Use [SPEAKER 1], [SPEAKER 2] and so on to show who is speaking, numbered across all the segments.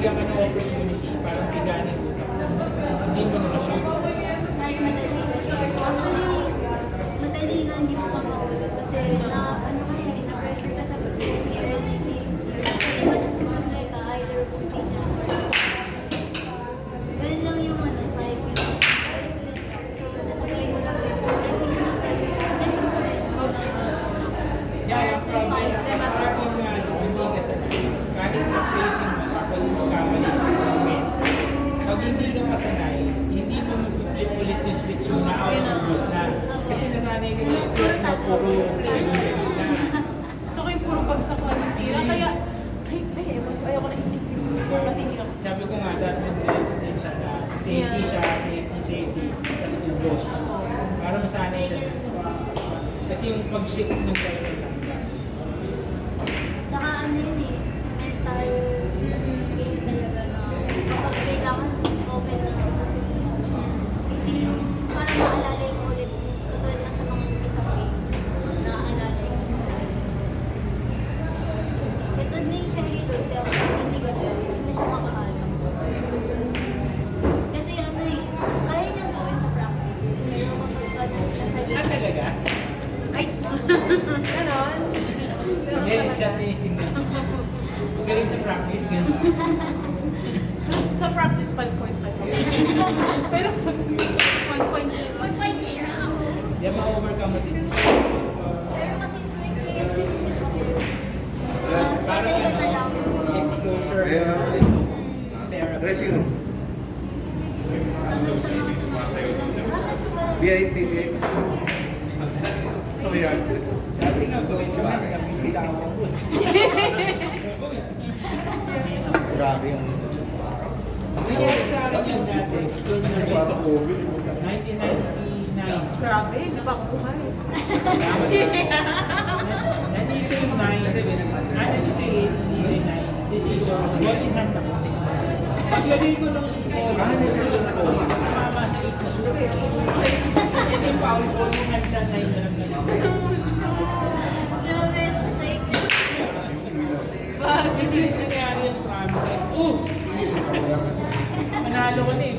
[SPEAKER 1] bigyan ka ng opportunity, parang bigyan ng usap. Hindi mo na ma-shoot.
[SPEAKER 2] Kahit madali. Actually, madali nga hindi mo pa mahulog kasi na-pressure ka sa kasi recipe. Kasi mas like either pusi niya. Ganun lang yung cycle. Ulit-ulit lang. So, natabay mo lang kasi kasi mo rin.
[SPEAKER 1] Kaya ang problem, parang nga, hindi ka sa kahit chasing mo, tapos kamali sa isang moment. Pag hindi ka masanay, hindi mo mag-flip ulit yung switch mo na out of boost na. Kasi nasanay ka yung stroke mo, puro na.
[SPEAKER 3] Ito ko yung puro bagsak lang yung tira. Kaya, ayoko na isipin. So, matigil ako.
[SPEAKER 1] Sabi ko nga, that minutes din siya na sa safety siya, safety, tapos ubos. Para masanay siya. Kasi yung pag-shift ng tayo lang.
[SPEAKER 2] Tsaka ano yun eh, mental game talaga na kapag kailangan open na kasi hindi yung parang maalala yung ulit katulad na sa mga isang game naaalala yung ulit. Ito na yung cherry doon, pero hindi ko siya, hindi siya makaalam. Kasi ano eh, kaya niyang gawin sa practice. Pero kapag nasa game,
[SPEAKER 1] Talaga?
[SPEAKER 3] Ay! Ganon.
[SPEAKER 1] Hindi, siya tinitingnan. Magaling sa practice, gano'n.
[SPEAKER 3] Sa practice, 5.5. Pero 1.0.
[SPEAKER 1] Hindi ma-overcome mo din.
[SPEAKER 2] pero kasi experience din yung
[SPEAKER 1] Parang
[SPEAKER 2] sanay ka na lang.
[SPEAKER 1] exposure. Therapy.
[SPEAKER 4] Dressing room.
[SPEAKER 2] Hanggang sa mga sumasagot.
[SPEAKER 4] VIP.
[SPEAKER 1] Dati nga gawin ko, kami bitawan ko.
[SPEAKER 4] Grabe yung...
[SPEAKER 1] Nangyari sa akin yun dati. Doon na 1999.
[SPEAKER 3] Grabe, di ba ako buhay?
[SPEAKER 1] Nandito yung 9, nandito yung 9 decision. Ball in hand ako 6 na. Paglagay ko ng ball, tumama sa 8 na shoot. Hindi foul ball in hand siya, 9 na lang na.
[SPEAKER 2] Grabe, like,
[SPEAKER 1] Hindi yung nangyari yung promise. Manalo ko na eh.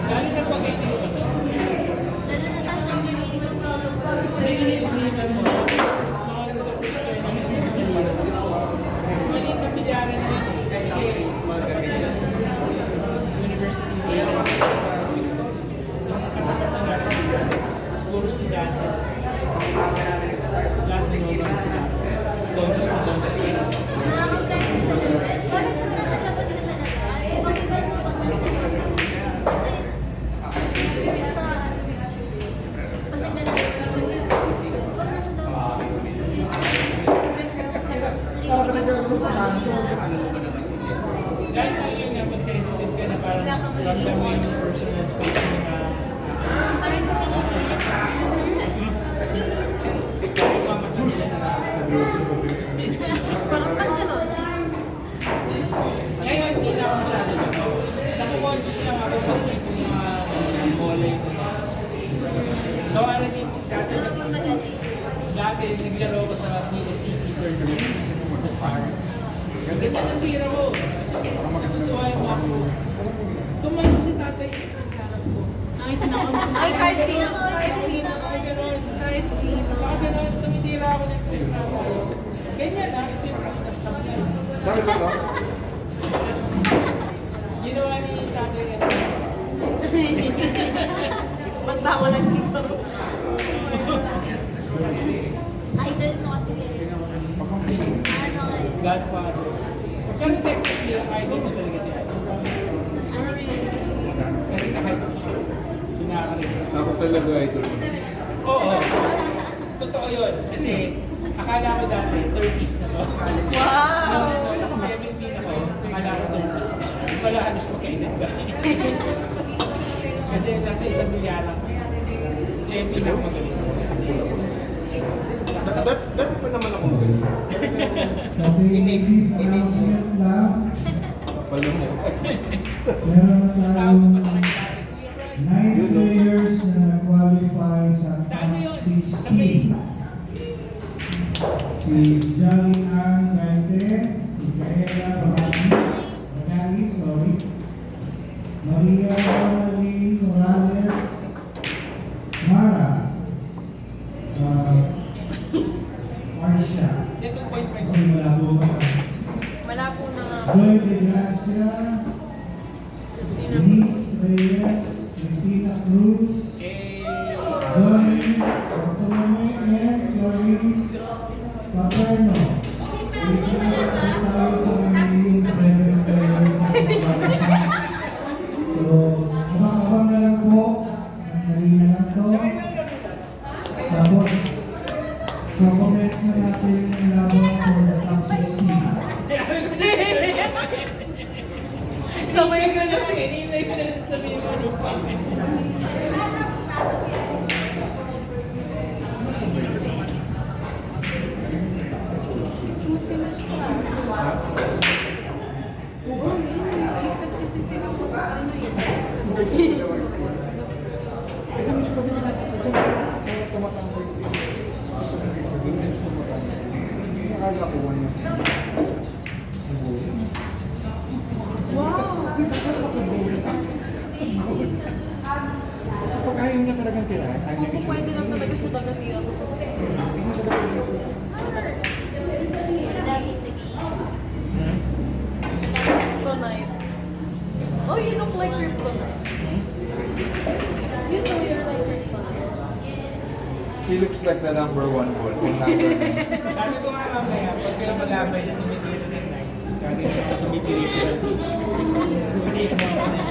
[SPEAKER 1] Lalo na pag hindi ko basta.
[SPEAKER 2] lalo na tas ang hindi ko
[SPEAKER 1] Hindi isipan mo. Mas maliit ang bilyara na yun. Kasi university puro estudyante. Lahat ng mga sila. Sponsors sila.
[SPEAKER 2] nakaka-excited. Bakit pag nasa labas ka talaga, eh, pakinggan mo pag nasa labas. Kasi, sa, pag naglalaro, pag nasa labas,
[SPEAKER 1] Dahil na yun nga mag-sensitive ka na parang ramdam mo yung personal space mo na
[SPEAKER 2] parang hindi ka
[SPEAKER 1] kahit mamatay nila na.
[SPEAKER 3] Parang pag gano'n.
[SPEAKER 1] Ngayon, hindi na ako masyado ano. Naku-conscious lang ako pag may mga volley ko. Gawa rin yung dati dati naglaro ko sa PSCP tournament sa Star. Ang ganda ng tira ko. Kasi tuwa yung mga ko. Tumayo si tatay sa harap ko.
[SPEAKER 3] Ay, tinakot. Ay, kahit sino. Kahit sino.
[SPEAKER 1] Ay, gano'n.
[SPEAKER 3] Kahit sino.
[SPEAKER 1] Baka gano'n, tumitira ako ng tres na ako. Ganyan ha, ito yung practice sa mga.
[SPEAKER 4] Dami ba ito?
[SPEAKER 1] Ginawa ni tatay yan.
[SPEAKER 3] Ba't ba ako nandito?
[SPEAKER 2] idol mo kasi eh. Ano nga eh.
[SPEAKER 1] Godfather. Pero technically, ang idol mo talaga si Alice.
[SPEAKER 2] Ano yun?
[SPEAKER 1] Kasi kahit sinakalit.
[SPEAKER 4] Ako talaga idol.
[SPEAKER 1] Oo. Totoo yun. Kasi akala ko dati, 30s na to.
[SPEAKER 3] Wow!
[SPEAKER 1] Nung 17 ako, akala ko 30s na. Hindi pala halos magkailan ba? Kasi nasa isang bilyaran. Champion ako magaling.
[SPEAKER 4] Dati pa naman ako magaling.
[SPEAKER 5] Okay, please announcement lang.
[SPEAKER 4] Pala mo.
[SPEAKER 5] Meron na
[SPEAKER 1] Tawag
[SPEAKER 5] tayong
[SPEAKER 1] pa sa akin dati, Kuya Brian.
[SPEAKER 5] 9 players na nag-qualify sa
[SPEAKER 1] Sa ano
[SPEAKER 5] top
[SPEAKER 1] yun? Sa May.
[SPEAKER 5] 16. si Johnny Ann Gaite, si Kaela Bragis, sorry, Maria Marie Morales, Mara, Marcia,
[SPEAKER 1] Yan 2.5.
[SPEAKER 5] okay, malabo ka.
[SPEAKER 3] Malabo na nga.
[SPEAKER 5] Joy De Gracia, Denise Reyes, Cristina Cruz, Johnny Bartolome, and Floris Paterno. Dito na tayo sa remaining 7 players na kumabata. So, abang-abang na lang po. Sandali na lang to. Tapos, comments na natin yung laban for the top 16.
[SPEAKER 3] Sabay ko na lang, hinihintay ko na lang sabihin mo ano pa. Musimas ka. Higtag kasi sila mo ano yun.
[SPEAKER 4] Kasi mas pwede na kasi tumatambay siya. Nakala ko wala.
[SPEAKER 3] Wow!
[SPEAKER 4] Kapag ayaw niya talagang tirahan, ayaw niya
[SPEAKER 3] Kung pwede lang talaga sa dagatira ko sa Kryptonite. Oh, you look like Kryptonite. You know you're like Kryptonite.
[SPEAKER 6] He looks like the number one ball.
[SPEAKER 1] Sabi ko nga mamaya, pag kayo malabay na tumitira ng night, kagaya ko sa Mipiritual Beach. Hindi ko mga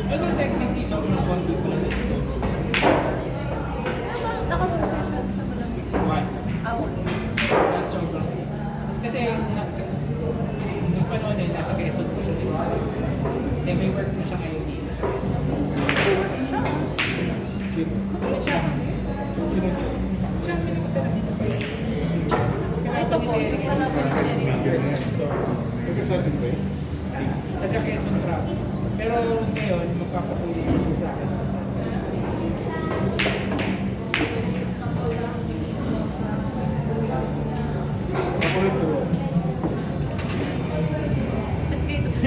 [SPEAKER 1] Ano technically sa mga bundle ko lang ito? One. That's sobrang. Kasi nung panahon na yun, nasa Quezon ko siya dito. Kasi may work mo siya ngayon dito sa Quezon. Kasi siya. Siya ang pinakasalam dito.
[SPEAKER 3] Ito po, wala po ni Jerry.
[SPEAKER 4] Nagkasabi ba yun?
[SPEAKER 1] Taga Quezon Province. Pero ngayon, magpapatuloy ko sa akin sa San Francisco.
[SPEAKER 4] Ako rin to.
[SPEAKER 3] Mas kayo ito.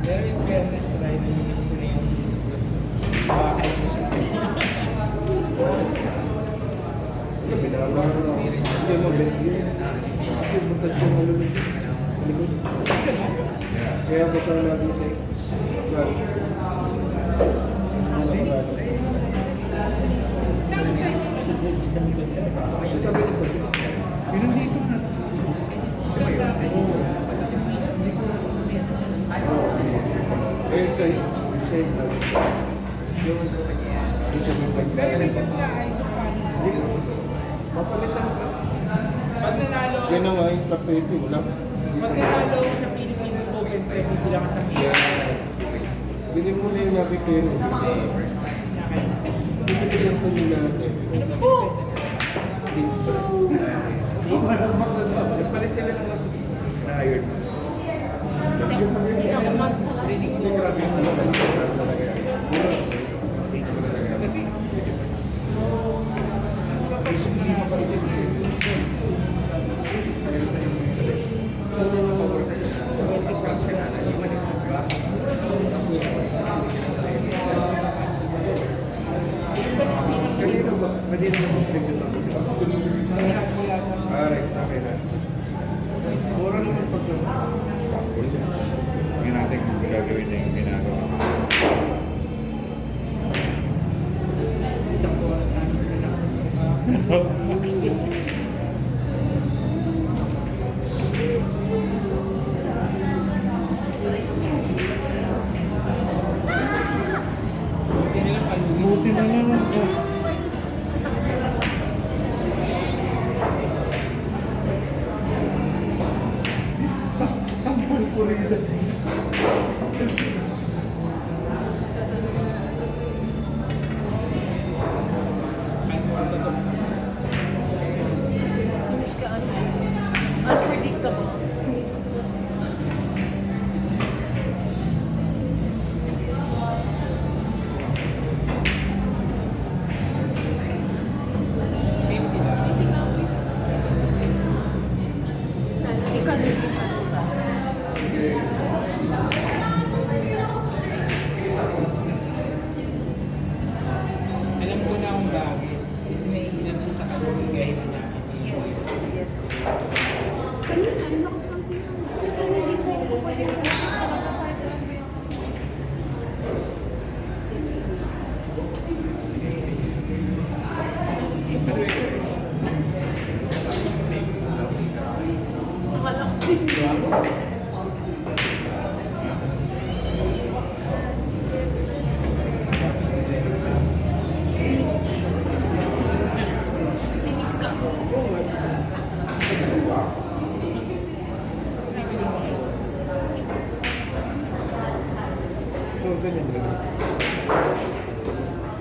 [SPEAKER 1] Pero yung fairness, try na yung screen yung bakit mo sa akin.
[SPEAKER 4] Binabawa ko lang. Hindi mo binigyan. Kasi butas yung ulo nito. Likod. Kaya ko siya lagi sa
[SPEAKER 1] Saan sa inyo? Sa likod ka.
[SPEAKER 4] Sa tabi nito.
[SPEAKER 6] Yun dito na.
[SPEAKER 4] Eh, sa
[SPEAKER 1] Pero likod na ay sumpan.
[SPEAKER 4] mapalitan ka.
[SPEAKER 1] Pag nanalo,
[SPEAKER 4] Yan na nga yung tapete. Wala.
[SPEAKER 1] pag nanalo ako sa Philippines Open, pwede bilang ka ng
[SPEAKER 4] Bili mo na yung nabitero. Bibigyan ko nila natin. Please.
[SPEAKER 6] Nagpalit sila ng mas hired.
[SPEAKER 3] Hindi ako mag-salari.
[SPEAKER 4] Hindi grabe yung nabitero talaga yan.
[SPEAKER 1] Kasi,
[SPEAKER 6] Isip na yung mapalit yun.
[SPEAKER 4] Kasi napagod sa iyo.
[SPEAKER 6] Discuss ka na. Iwan yung
[SPEAKER 4] Kanina ba? Kanina ba mag-trigger na? Right. Okay na. Mura naman pag
[SPEAKER 6] Hindi natin gagawin na yung ginagawa.
[SPEAKER 4] Florida.
[SPEAKER 3] Finish ka ano. Unpredictable.
[SPEAKER 1] Safety lang.
[SPEAKER 3] Sana ikaw na yung ano ba?
[SPEAKER 1] Alam ko na kung bakit. Kasi naiinom siya sa kalulugahin na namin.
[SPEAKER 3] Yes. Kanina, ano ako sa akin? Kasi hindi ko pwede ko talaga kahit ilang beses. Nakalaki. Timis ka.
[SPEAKER 4] So, saan yung nilagay?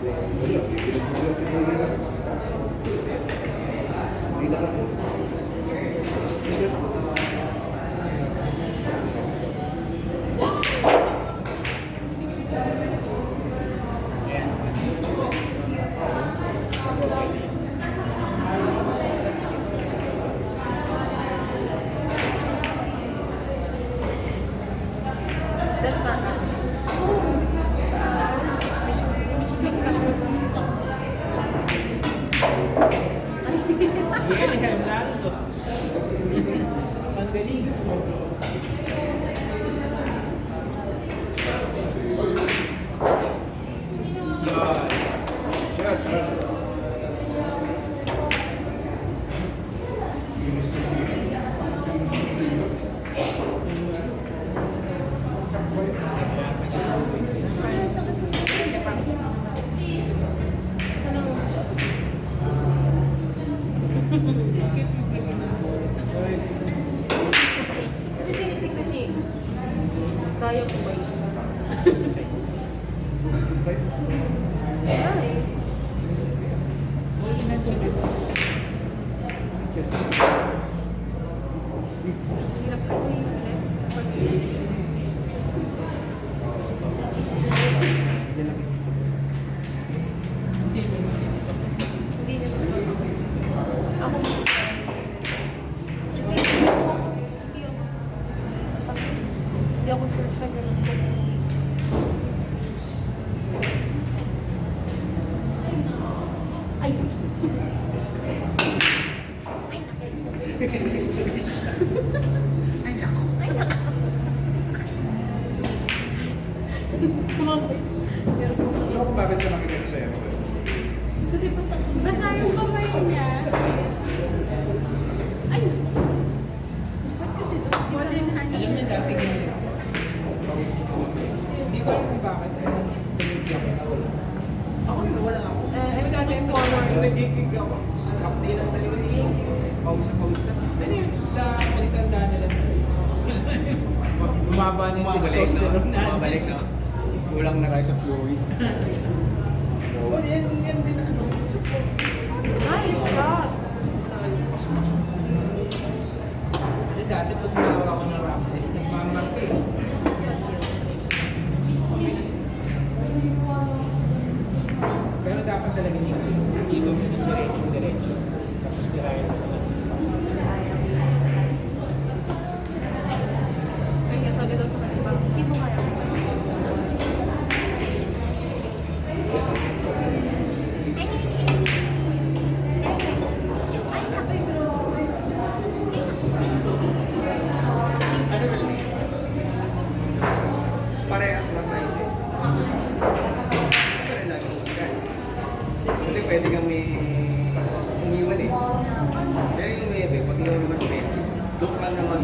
[SPEAKER 4] Wala, pinagbulat si Kuya. Hindi na ako. Hindi na ako.
[SPEAKER 3] That's not us. Miss ka.
[SPEAKER 1] Sige, nagkaroon to. Ang galing.
[SPEAKER 4] Yes, sir.
[SPEAKER 3] Sana mo siya. Kasi tinitignan niya eh. Kaya ko ba yun? Kaya eh. Hirap kasi.
[SPEAKER 1] Kasi
[SPEAKER 3] Hindi niya ako. Kasi hindi ako sure sa ganun ko. Ay! Ay, naku! Ay, naku! Kumabay. Pero
[SPEAKER 6] Ano kung bakit siya nakikita sa'yo?
[SPEAKER 3] kasi basta yung kamay niya. Ay! Ba't kasi modern hand?
[SPEAKER 1] alam niya dati ganyan. Hindi ko alam kung bakit. Pinigyan ko na wala.
[SPEAKER 7] Ako rin, wala ako.
[SPEAKER 3] I'm
[SPEAKER 7] Dati
[SPEAKER 3] looking
[SPEAKER 7] nung
[SPEAKER 3] forward.
[SPEAKER 7] nagigig ako, update ang delivery. Pause lang.
[SPEAKER 1] Ano yun? Sa pagtanda nila. Bumaba na yung
[SPEAKER 6] Bumabalik, no?
[SPEAKER 1] testosterone natin.
[SPEAKER 6] Bumabalik, no? Kulang na kayo sa fluid.
[SPEAKER 7] Oh, yan din ano. Support.
[SPEAKER 3] Nice shot!
[SPEAKER 1] Kasi dati pag nagawa ko ng rap test, nagmamarka eh. Pero dapat talaga hindi ko diretso. Tapos tirayan ko na ng stop.
[SPEAKER 3] Ay, sabi daw sa kanila, hindi mo kaya.
[SPEAKER 7] Ano na lang?
[SPEAKER 6] Parehas na sa hindi. Hindi ka rin lagi mag-scratch. Kasi pwede kang may umiwan eh. Pero yung webe, pag ikaw naman pensi, doon ka naman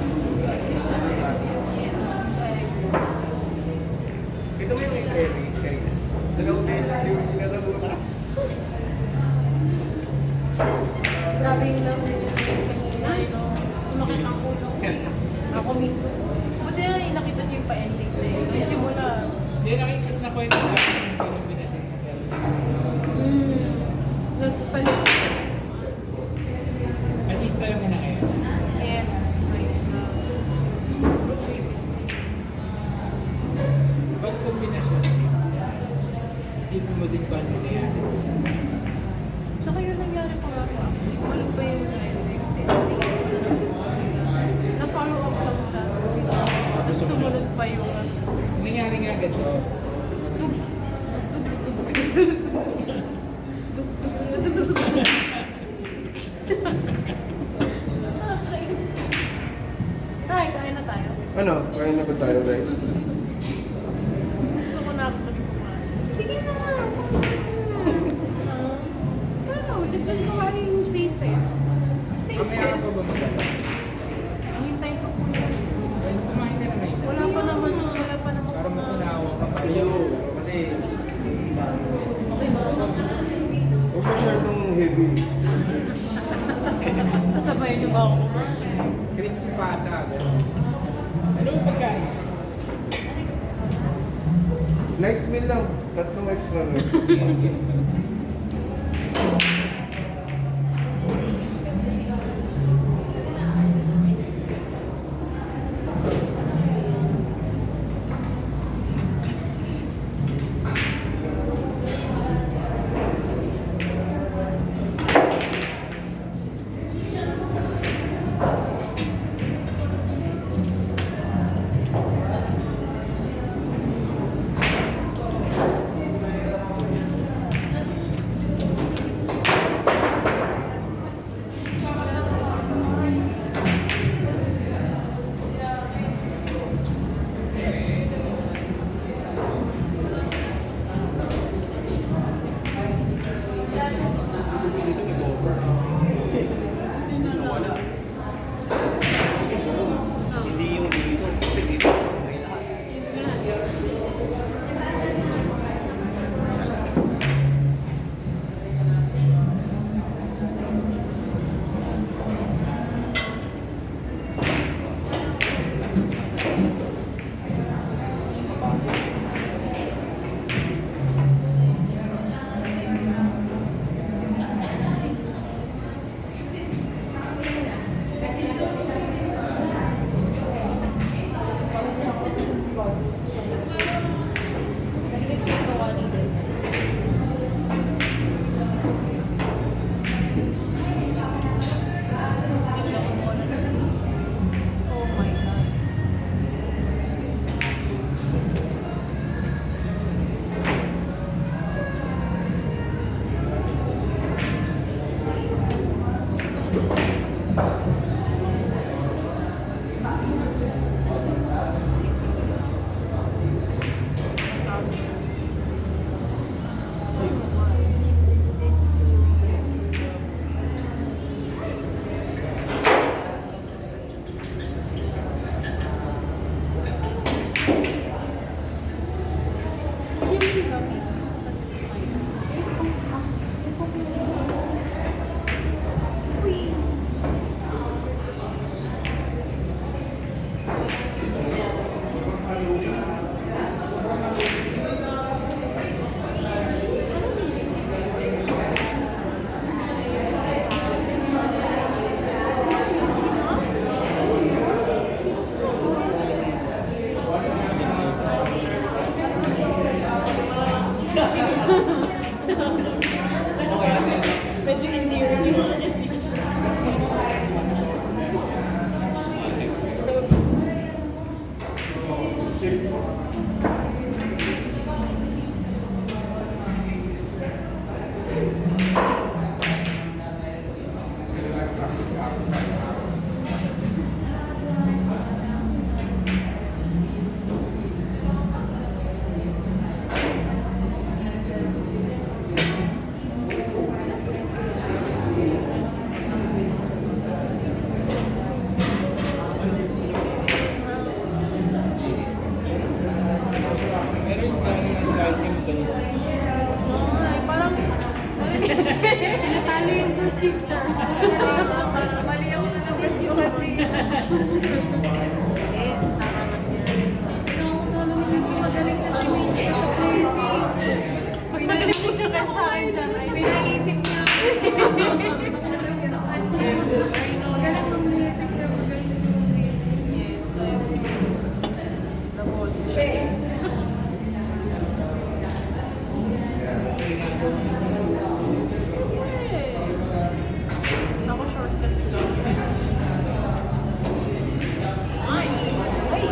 [SPEAKER 6] ito mo yung Terry, kanina. Dalawang beses yung pinarabutas.
[SPEAKER 3] Grabe yung love na yun kanina, sumakit ang ulo. Ako mismo. Buti na Ay, kain na tayo.
[SPEAKER 4] Ano? Kain na ba tayo, guys?
[SPEAKER 3] Gusto ko na actually kumain. Sige na. Pero, dyan kumain yung safest.
[SPEAKER 1] Mamaya
[SPEAKER 3] Safest.
[SPEAKER 1] ako ba magdala?
[SPEAKER 3] Hintay ko po yan.
[SPEAKER 1] Kumain ka na ngayon.
[SPEAKER 3] Wala pa naman.
[SPEAKER 1] Para makunawa ka pa.
[SPEAKER 6] Sa'yo, kasi
[SPEAKER 3] Okay ba?
[SPEAKER 4] Huwag masyadong heavy.
[SPEAKER 3] Sasabayan niyo ba ako kumain?
[SPEAKER 1] Crispy pata. gano'n. Ano yung pagkain?
[SPEAKER 4] Light meal lang. 3 extra meal.
[SPEAKER 6] hindi yung dito. Kasi dito, may lahat.
[SPEAKER 3] Oh my God. Medyo endearing yun.
[SPEAKER 1] Pero yung galing ang galing yung ganito.
[SPEAKER 3] Ay, parang natalo yung two sisters. Mali ako na naman yung eh, tama na siya. Ikaw ko talaga kasi magaling na si Macy sa placing. Mas magaling po siya kaysa sa akin dyan. Ay, may naisip niya. Magaling ang music na magaling yung music. Yes. Labot. Ako shortcut lang. Ay! Ay!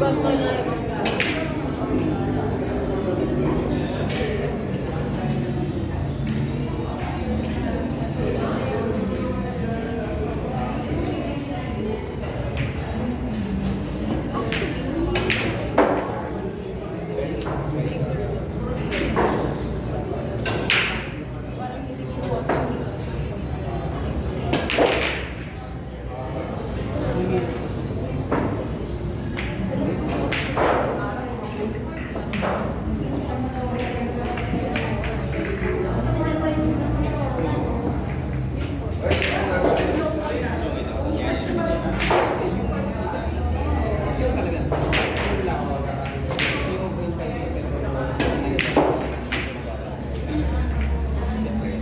[SPEAKER 6] Yung talaga. Yung lang. Yung point tayo sa pero siyempre.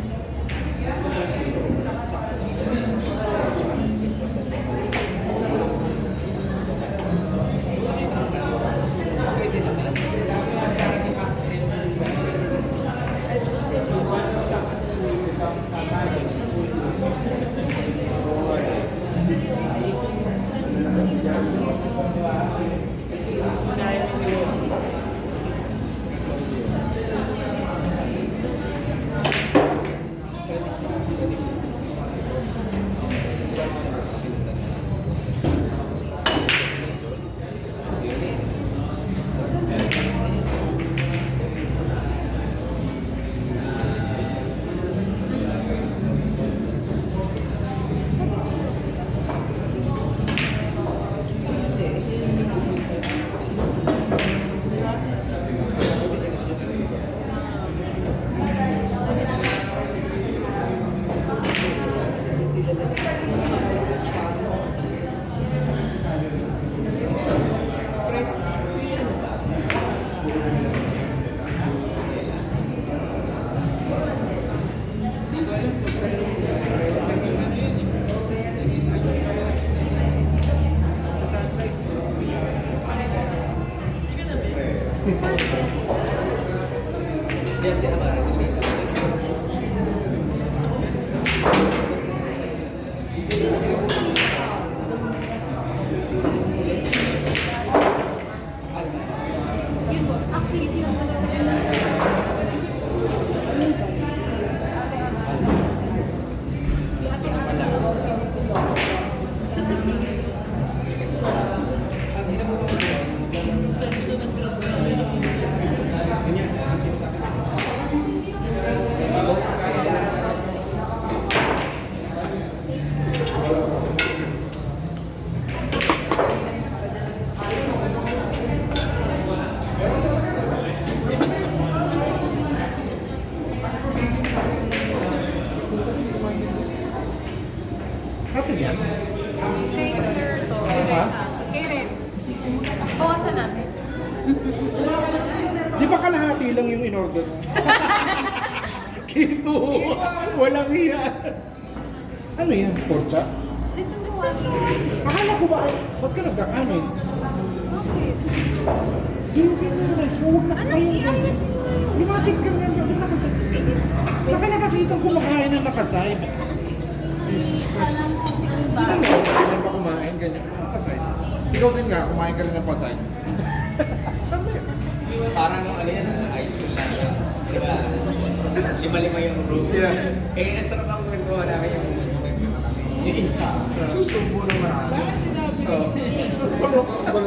[SPEAKER 6] Pwede naman. Yan si Amara.
[SPEAKER 3] Yun po. Actually, sino po sa
[SPEAKER 4] Sa atin yan?
[SPEAKER 3] Kay Sir to. Kay Ren. Bawasan natin.
[SPEAKER 4] Di ba kalahati lang yung in-order mo? Kino! Walang yan! Ano yan? Porcha?
[SPEAKER 3] Lechon Diwali.
[SPEAKER 4] Akala ko ba, ba't ka nagkakanin?
[SPEAKER 3] Okay.
[SPEAKER 4] Yung rice mo, huwag na
[SPEAKER 3] Ano?
[SPEAKER 4] kayo.
[SPEAKER 3] I-ayos mo yun.
[SPEAKER 4] Lumating ka nga, huwag nakaside. Saka nakakita kumakain ng nakaside.
[SPEAKER 3] Alam mo, ano ba?
[SPEAKER 4] Ano ba? Kailan ba kumain? Ganyan. Nakaside. Ikaw din nga, kumain ka rin ng paside.
[SPEAKER 6] Parang ano yan, ice cream lang yan. Di ba? Lima-lima yung room.
[SPEAKER 4] Yeah.
[SPEAKER 6] Eh, ang sarap ang nagawa namin yung isa. Susubo ng marami.
[SPEAKER 4] Oo.
[SPEAKER 6] Puno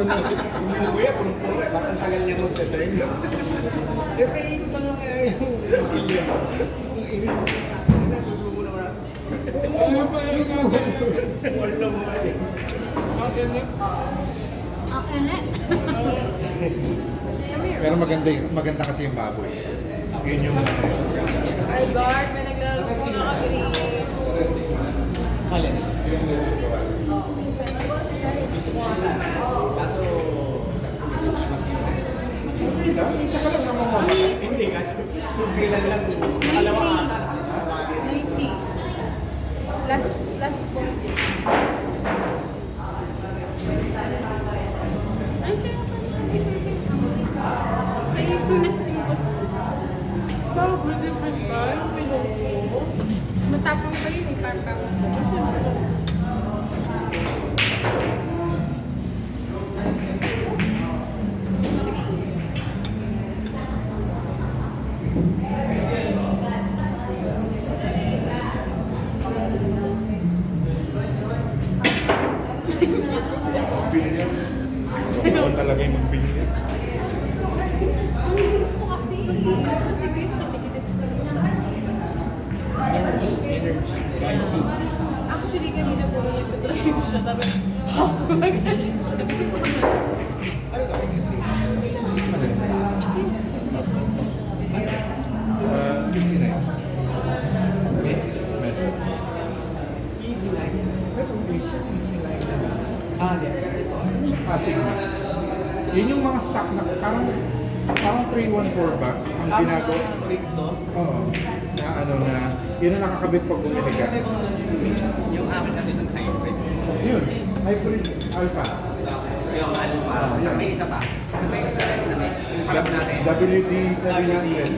[SPEAKER 6] na. Yung kuya, punong-puno eh. Bakit ang tagal niya mag-train? Siyempre, ikot pa lang yung silya. Ang inis. Susubo na marami. Wala mo ba eh.
[SPEAKER 3] Ang ene.
[SPEAKER 4] Pero maganda kasi yung baboy. Yun yung...
[SPEAKER 3] Ay, guard. May naglalaro ko na agree.
[SPEAKER 6] Alin? Gusto ko nga sana. Kaso, mas
[SPEAKER 4] Isa ka lang naman mama.
[SPEAKER 6] hindi, kaso kailan lang alawa ata.
[SPEAKER 3] Noisy. Last point. Ay, kaya pa sabi ko yun. Sa'yo ko na siya. Bago different ba yung pinuto? Matapang pa yun eh, parang
[SPEAKER 4] Billion. Ako talaga yung mag-billion.
[SPEAKER 3] Ang gusto ko kasi, kasi dito katikitip sa
[SPEAKER 1] Nervous energy. Guys, see.
[SPEAKER 3] Actually, kanina po yung drive siya. Tapos, magaling siya. Tapos yung pumunta siya.
[SPEAKER 6] Ano sa akin?
[SPEAKER 4] Easy na yun.
[SPEAKER 6] Yes.
[SPEAKER 4] Medyo.
[SPEAKER 6] Easy like.
[SPEAKER 4] Easy na yun.
[SPEAKER 6] Ah, di.
[SPEAKER 4] Sige. Yun yung mga stock na parang 314 ba ang ginagawa?
[SPEAKER 6] Crypto.
[SPEAKER 4] Oo. Na ano na, yun ang nakakabit pag bumili ka.
[SPEAKER 6] Yung akin kasi ng hybrid.
[SPEAKER 4] Yun, hybrid alpha.
[SPEAKER 6] So yung alpha.
[SPEAKER 4] yan.
[SPEAKER 6] May isa pa. Ano ba yung isa rin na miss? Yung alam natin.
[SPEAKER 4] WD700,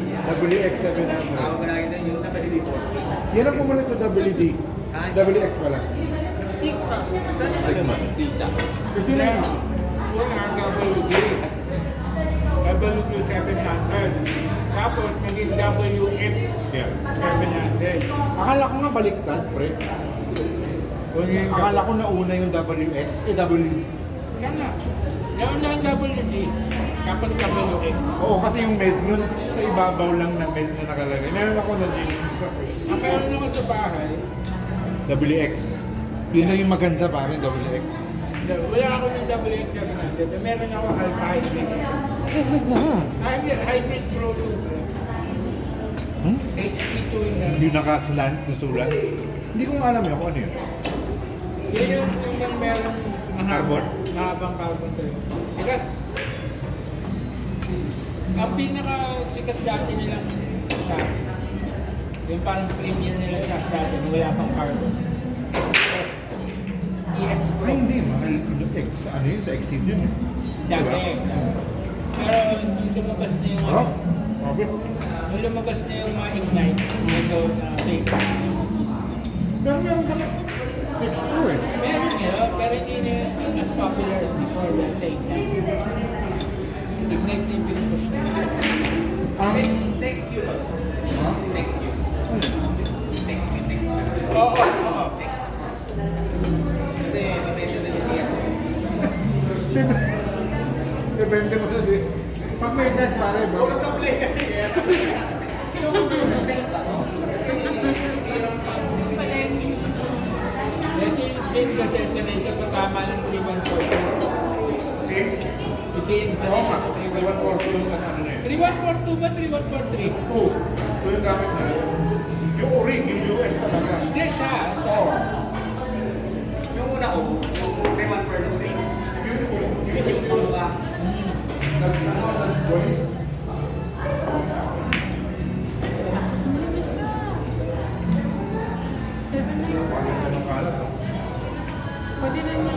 [SPEAKER 4] WX700.
[SPEAKER 6] Tawag ko lagi doon yung WD-40.
[SPEAKER 4] Yan ang pumalit sa WD. WX pala.
[SPEAKER 3] Sikpa.
[SPEAKER 6] Ano man? Isa.
[SPEAKER 4] Kasi na yun.
[SPEAKER 1] Una, WD. W700. Tapos, naging WF
[SPEAKER 4] Yeah.
[SPEAKER 1] 700.
[SPEAKER 4] Akala ko nga baliktad, pre. Akala ko nauna yung WX, W.
[SPEAKER 1] Sana. Nauna ang WD. Tapos WF.
[SPEAKER 4] Oo, kasi yung mes nun, sa ibabaw lang na mes na nakalagay. Meron ako nun yung isa ko.
[SPEAKER 1] Ang meron naman sa bahay,
[SPEAKER 4] WX. Yun lang yung maganda parang WX.
[SPEAKER 1] wala ako ng WX 700. Meron ako Alpha Hybrid. Hybrid Pro 2.
[SPEAKER 4] Hmm?
[SPEAKER 1] HP2 yung
[SPEAKER 4] Yung naka-slant na sulat. Hindi ko nga alam yun kung ano yun.
[SPEAKER 1] yun yung meron
[SPEAKER 4] Carbon?
[SPEAKER 1] mahabang carbon sa'yo. Because, ang pinaka-sikat dati nilang shaft, yung parang premium nilang shaft dati, na wala pang carbon. EX Pro.
[SPEAKER 4] Ay, hindi. Mahal. Ano yun? Sa Exceed yun. eh.
[SPEAKER 1] Dati.
[SPEAKER 4] Diba?
[SPEAKER 1] Pero nung lumabas na yung
[SPEAKER 4] Oh, sabi.
[SPEAKER 1] nung lumabas na yung mga Ignite, medyo na-face na.
[SPEAKER 4] Pero meron pa na X2 eh.
[SPEAKER 1] Meron yun, pero hindi na yun as popular as before dahil sa Ignite. Ignite na yung pinupush na.
[SPEAKER 6] Thank you. Thank you. Thank you.
[SPEAKER 1] Oo, oo.
[SPEAKER 6] Kasi depende na yung yan.
[SPEAKER 4] Siyempre, depende mo na din. Pag may dead pare, ba?
[SPEAKER 6] Puro supply kasi kaya. Kasi hirap pa.
[SPEAKER 1] Kasi Pin kasi sanay sa patama ng 3142.
[SPEAKER 4] Si?
[SPEAKER 1] Si Pin
[SPEAKER 4] Oo
[SPEAKER 1] sanay
[SPEAKER 4] nga.
[SPEAKER 1] sa
[SPEAKER 4] 142 yung ano na yun.
[SPEAKER 1] 3142 ba? 3143?
[SPEAKER 4] Oo. Ito yung gamit na. Yung ori, yung US talaga.
[SPEAKER 1] Hindi, siya.
[SPEAKER 4] Oo.
[SPEAKER 6] Yung una ko, yung Reman for the thing. Yun yung pangka.
[SPEAKER 4] Nag-voice. Pagod ka ng kalat. ah.
[SPEAKER 3] Pwede na niya.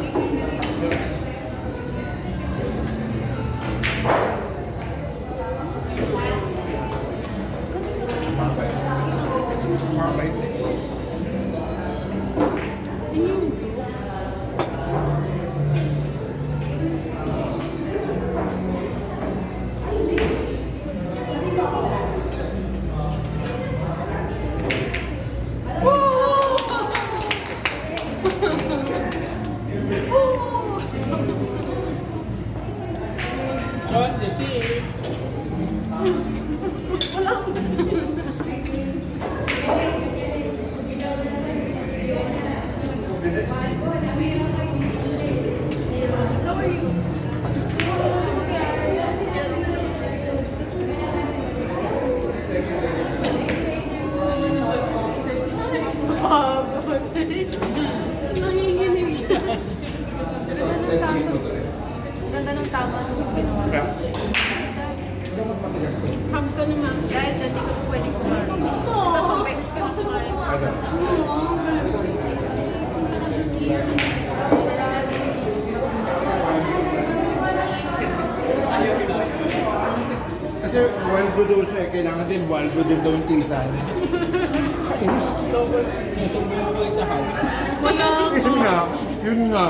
[SPEAKER 4] Mabait. Mabait eh.
[SPEAKER 1] John, the sea.
[SPEAKER 3] How are you? Nanginginig. Ganda ng tama nung ginawa.
[SPEAKER 4] Kaya,
[SPEAKER 3] Hug ko naman. Dahil dyan, di ka po pwede kumain. Kasi papapex ka na kumain.
[SPEAKER 4] ano?
[SPEAKER 3] Oo, ganun. Punta ka doon dito.
[SPEAKER 4] Kasi Waldo daw siya eh. Kailangan din Waldo din daw yung tisan.
[SPEAKER 1] Nasumbong ko sa house.
[SPEAKER 4] Yun nga. Yun nga.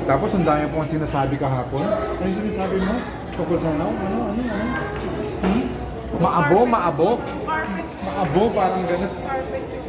[SPEAKER 4] Tapos ang dami pong sinasabi kahapon. Ano yung sinasabi mo? Tungkol sa how? Ano? Hmm? Maabo?
[SPEAKER 3] Carpet.
[SPEAKER 4] Maabo, parang ganun.
[SPEAKER 3] Carpet yung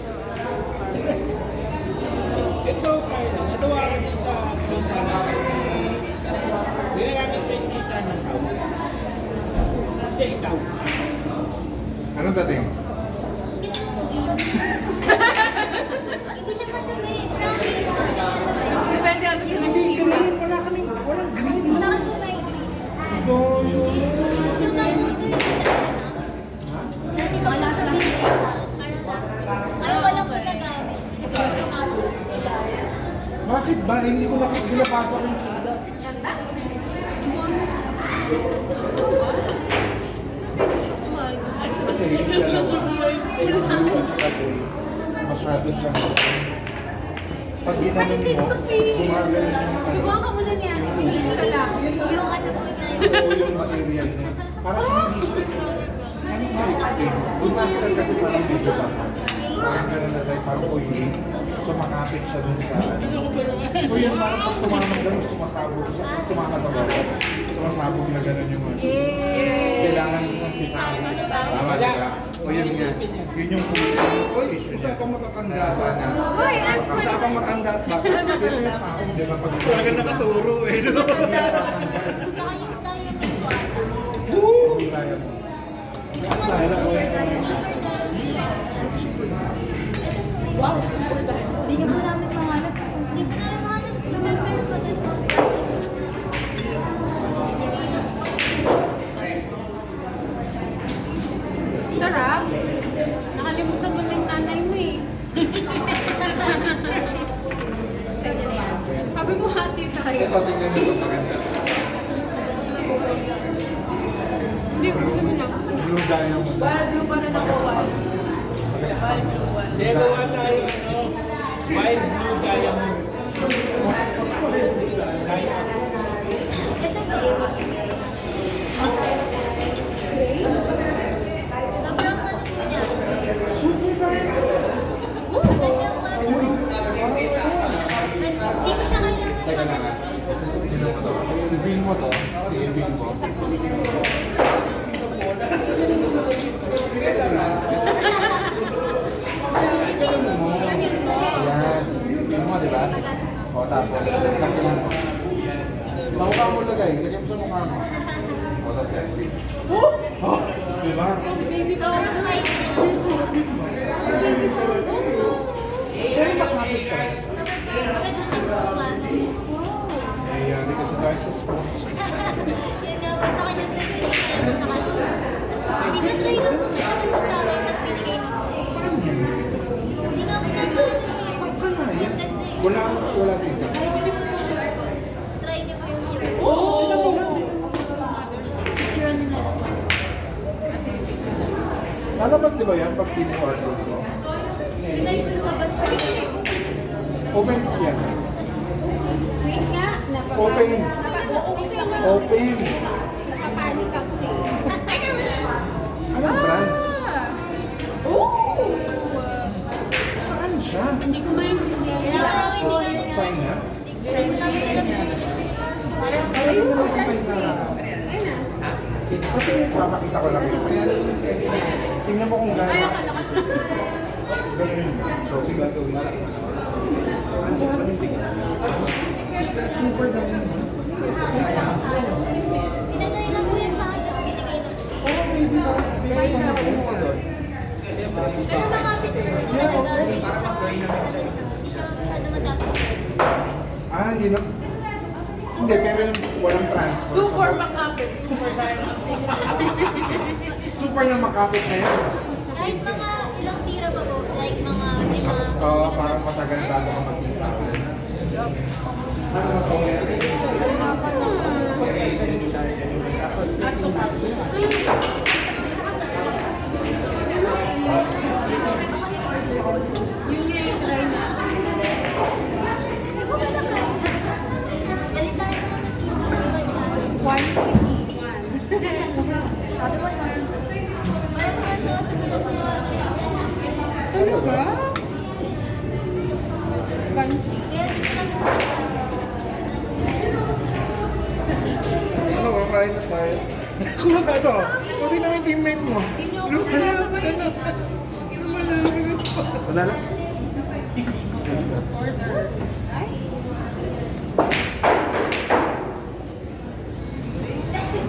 [SPEAKER 4] Bakit ba? Hindi ko nakapasa ko yung sulat. Kasi yung dalawa, yung blue at saka gray, masyado siyang pag ginanon mo, gumagaling yung ano.
[SPEAKER 3] Subukan mo na niya. Isa lang.
[SPEAKER 2] Yung ano po niya,
[SPEAKER 4] Oo, yung material niya. Para sa hindi siya, ano ko explain? Yung master kasi parang medyo basag. Parang gano'n na tayo, parang oily. So makapit siya dun sa ano. So yun, parang pag tumamag gano'n, sumasabog. Pag tumama sa bawat, sumasabog na gano'n yung ano. Kailangan isang pisahan. Tama, di ba? O yun nga. Yun yung uy, usapang matatanda sana. Usapang matanda at baka. Ito yung taong, di ba? Pag talaga nakaturo eh. No?
[SPEAKER 2] tsaka yung diamond po ata.
[SPEAKER 4] Hindi kaya mo.
[SPEAKER 2] Yung mga super diamond.
[SPEAKER 3] Wow, super dahil.
[SPEAKER 2] Hindi niyo po namin pangarap. Hindi po namin pangarap. Silver pa din po.
[SPEAKER 3] Sarap. Nakalimutan mo na yung nanay mo eh. Kanya na yan. Sabi mo hati tayo.
[SPEAKER 4] Ito, tingnan nyo ito, maganda.
[SPEAKER 3] Hindi, hindi naman niya.
[SPEAKER 4] Blue diamond.
[SPEAKER 3] Wild blue pa rin ako, wild. Wild blue, wild.
[SPEAKER 1] Nagawa tayo ano, wild blue diamond.
[SPEAKER 2] Ito po. Sobrang ano po niya.
[SPEAKER 4] Super diamond.
[SPEAKER 2] Talagang ano. Hindi ko siya kailangan sa mga piece.
[SPEAKER 4] Reveal mo to. I-reveal mo.
[SPEAKER 2] Ibigin mo siya yun mo.
[SPEAKER 4] Yan. Reveal mo, di ba?
[SPEAKER 2] Magas mo.
[SPEAKER 4] O, tapos, kasi mo. Sa mukha mo lagay. Lagay mo sa mukha mo. O, tapos selfie. Oh! Di ba?
[SPEAKER 2] Sobrang tight niya.
[SPEAKER 4] Pero makapit ka.
[SPEAKER 2] Maganda din po pumasok.
[SPEAKER 4] Eh, hindi kasi tayo sa sports.
[SPEAKER 2] Yun nga po, sa kanya po yung binigay ko sa kanya. Pinatry lang po siya dito sa akin, tapos binigay na po.
[SPEAKER 4] Saan yun?
[SPEAKER 2] Hindi nga po naman
[SPEAKER 4] Saan ka na yan?
[SPEAKER 2] Ganda eh.
[SPEAKER 4] Wala sa internet.
[SPEAKER 2] Try niyo po yung QR code. Try niyo po yung QR code. Picture nila po.
[SPEAKER 4] Lalabas di ba yan pag pinuar ko?
[SPEAKER 2] Pinay ko po, ba't
[SPEAKER 4] Open yan.
[SPEAKER 3] Wait nga.
[SPEAKER 4] Open. Open.
[SPEAKER 3] Nakapanik ako eh.
[SPEAKER 4] Anong brand?
[SPEAKER 3] Oh!
[SPEAKER 4] Saan siya?
[SPEAKER 3] Hindi ko maintindihan.
[SPEAKER 2] Hindi ko namin, hindi ko namin.
[SPEAKER 4] China?
[SPEAKER 2] Hindi ko namin alam yung mga
[SPEAKER 4] Ayun naman kung may sarap.
[SPEAKER 3] Ayun na.
[SPEAKER 4] Kasi papakita ko lang yun. Tingnan mo kung
[SPEAKER 3] Ay,
[SPEAKER 4] gano'n.
[SPEAKER 3] akala ko.
[SPEAKER 4] Ganun. So, gagawin na. Ano sa amin tingnan? Super gawin.
[SPEAKER 2] Pinatry lang po yan sa akin, tapos binigay na po.
[SPEAKER 3] May na.
[SPEAKER 2] Pero makapit na lang siya nagagamit sa hindi siya masyado matapos.
[SPEAKER 4] Ah, hindi na. Hindi, pero walang transfer.
[SPEAKER 3] Super
[SPEAKER 4] So,
[SPEAKER 3] makapit. Super dahil.
[SPEAKER 4] super na makapit na yan.
[SPEAKER 2] Kahit mga ilang tira pa po, like mga lima.
[SPEAKER 4] Oo, parang matagal bago ka mag-isa ulit. Ano mas okay?
[SPEAKER 3] Ato pa. Yun nga yung try na.
[SPEAKER 2] Galit tayo naman ng tira.
[SPEAKER 3] 121.
[SPEAKER 2] Parang ano, sumula sa mga
[SPEAKER 3] Talaga? Ganti.
[SPEAKER 2] kaya dito namin
[SPEAKER 4] Ano, kakain na tayo? Kumakain ito. Pati na yung teammate mo.
[SPEAKER 3] Hindi nyo ako sinasabay.
[SPEAKER 4] Wala na?
[SPEAKER 3] Order. Ay. Ay, wala.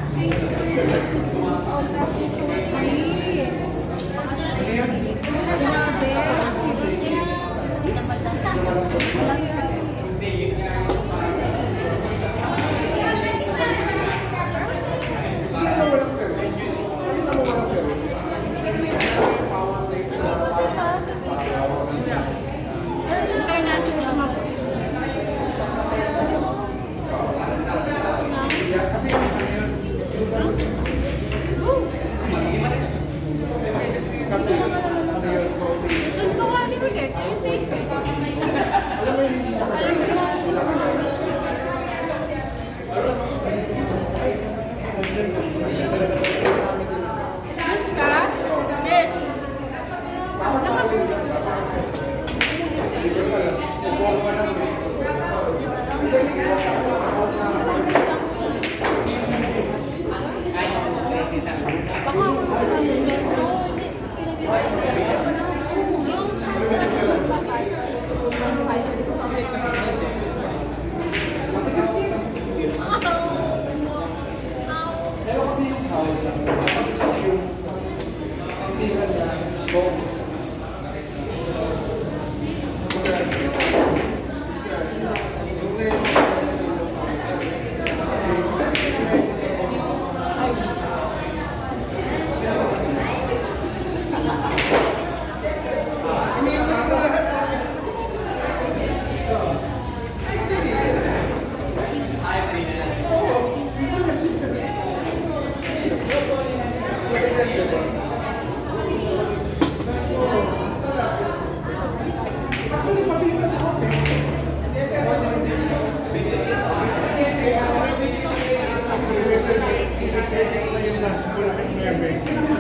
[SPEAKER 3] Thank you. Oh, tapos grabe.
[SPEAKER 2] pinapatan.
[SPEAKER 3] Wala yan.
[SPEAKER 4] Kasi, ano yun,
[SPEAKER 3] Medyo ko nga ni ulit, yung safe eh.
[SPEAKER 4] alam mo yun, hindi na
[SPEAKER 3] Alam ko na. Besh ka? Besh.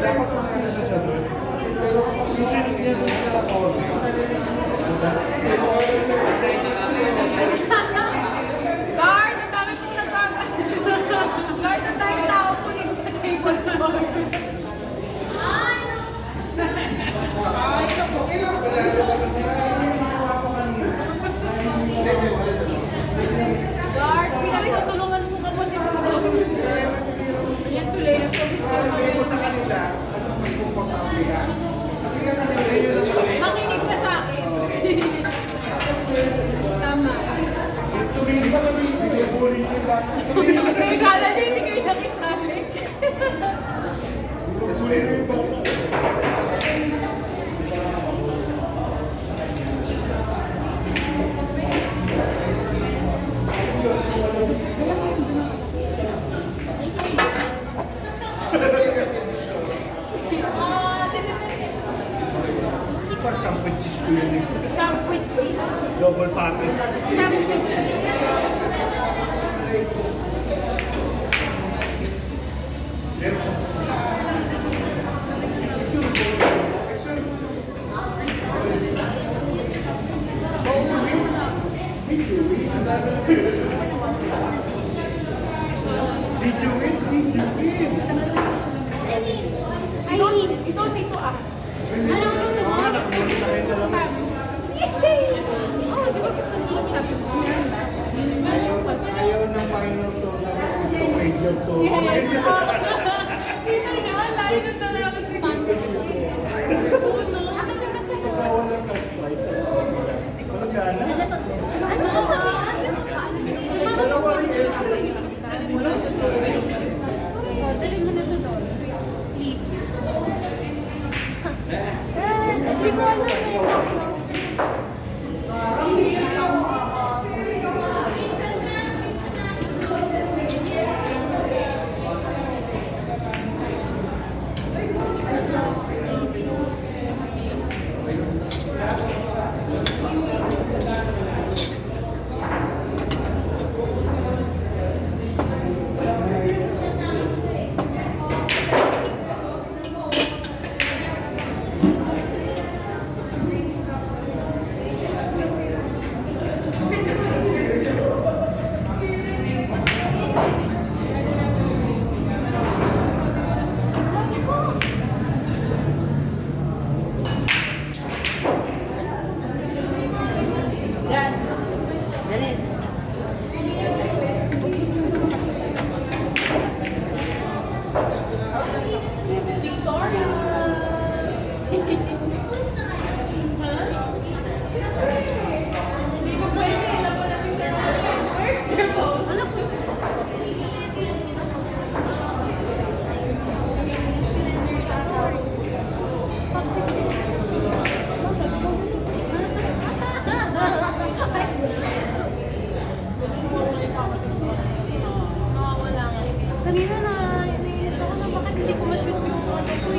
[SPEAKER 4] dapat makano na siya doon. Pero yung sinit niya doon sa corner.
[SPEAKER 3] Guard, ang dami kong Guard, ang dami tao po yun sa table floor. Guard, pinagtutulungan mo kapatid ko. Ayan, tuloy na to.
[SPEAKER 4] Sabihin mo sa kanila, mas komportable ka. Kasi yun ang
[SPEAKER 3] Makinig ka sa akin. Tama.
[SPEAKER 4] tumili ba kami? Binibully niyo yung bata.
[SPEAKER 3] Kasi kala niyo hindi kayo nakisalik.
[SPEAKER 4] Kasuli na yung bata. Parang champon cheese ko yun eh.
[SPEAKER 3] Sandwich cheese.
[SPEAKER 4] Double patty.
[SPEAKER 3] Sandwich cheese.
[SPEAKER 4] Did you win? Did you win?
[SPEAKER 3] You don't need to ask. Ano gusto mo?
[SPEAKER 4] Nakamuli na kayo dalawa.
[SPEAKER 3] Yay! Oh, di ba gusto mo? Sabi ko, meron ba?
[SPEAKER 4] Ayaw ng minor to na gusto major to.
[SPEAKER 3] Yes! Dito nga, layo na talaga sa Spanish. Uno.
[SPEAKER 4] Bawal ang cast right. Walang gana.
[SPEAKER 2] Ano sasabihin?
[SPEAKER 4] Dalawa rin eh.
[SPEAKER 3] Oh, dali mo na to doon. Please.
[SPEAKER 2] Hindi ko alam eh.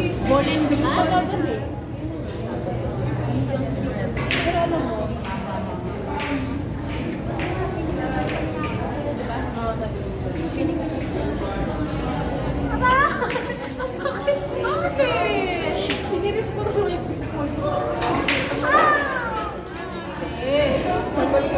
[SPEAKER 3] Bolin din pa doon eh. Pero alam mo, diba? Oo, sabi ko. Piling kasi. Ang sakit! Bakit? Tiniris ko rin yung picture. Tagal ka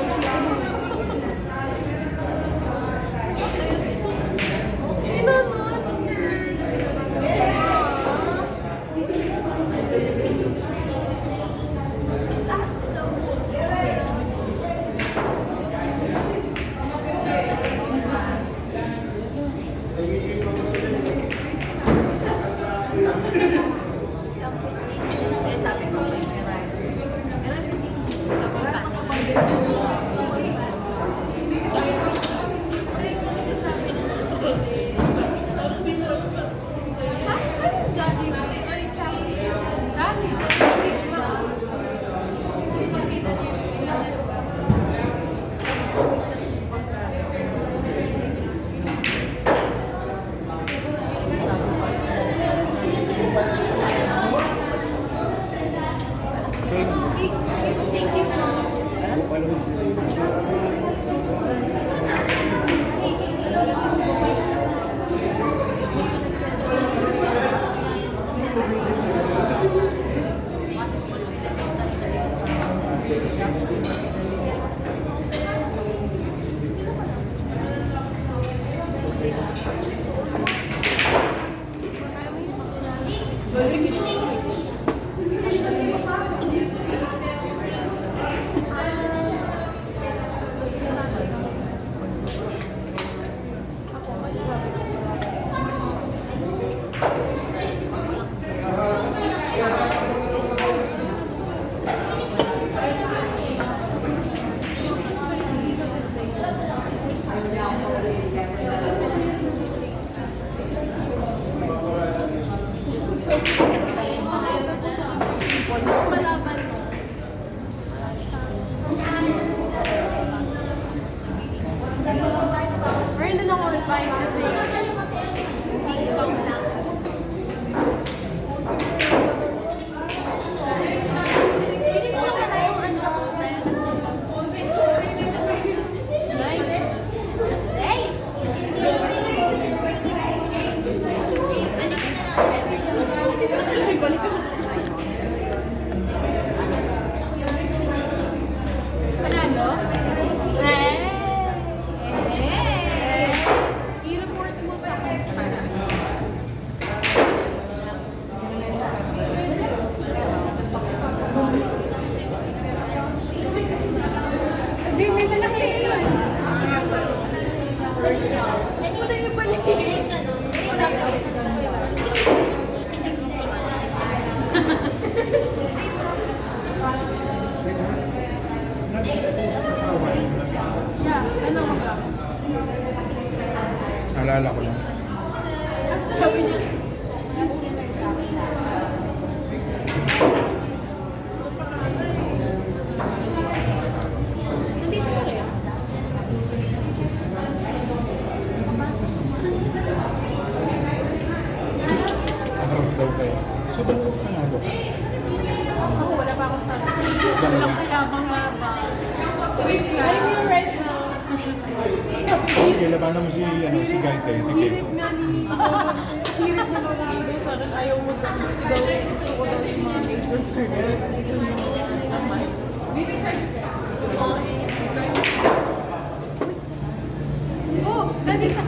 [SPEAKER 3] Thank you so much. Meron din ako advice kasi hindi ikaw na. Pili ko lang na yung ano ako sa tayo. Nice. Hey! Balik ka na. Panalo? I-report mo sa akin. Hindi, may malaki yun. Ano yung balik?
[SPEAKER 4] Nag-post ka sa Hawaii mo lang yan.
[SPEAKER 3] Yeah, ano mo ba?
[SPEAKER 4] Alala ko lang.
[SPEAKER 3] Sabi niya. Nandito pa rin.
[SPEAKER 4] Ano daw kayo? So, dalawa panalo ka.
[SPEAKER 3] Ako, wala pa akong tanong. Walang kayabang nga ba? Sige, I'm here right now. Sabi niya,
[SPEAKER 4] Sige, labanan mo si Gaite. Sige.
[SPEAKER 3] hirit nga ni hirit na mga dito sa akin, ayaw mo daw gusto ko daw yung mga major tournament. Ito yung naman. Oh, dali pa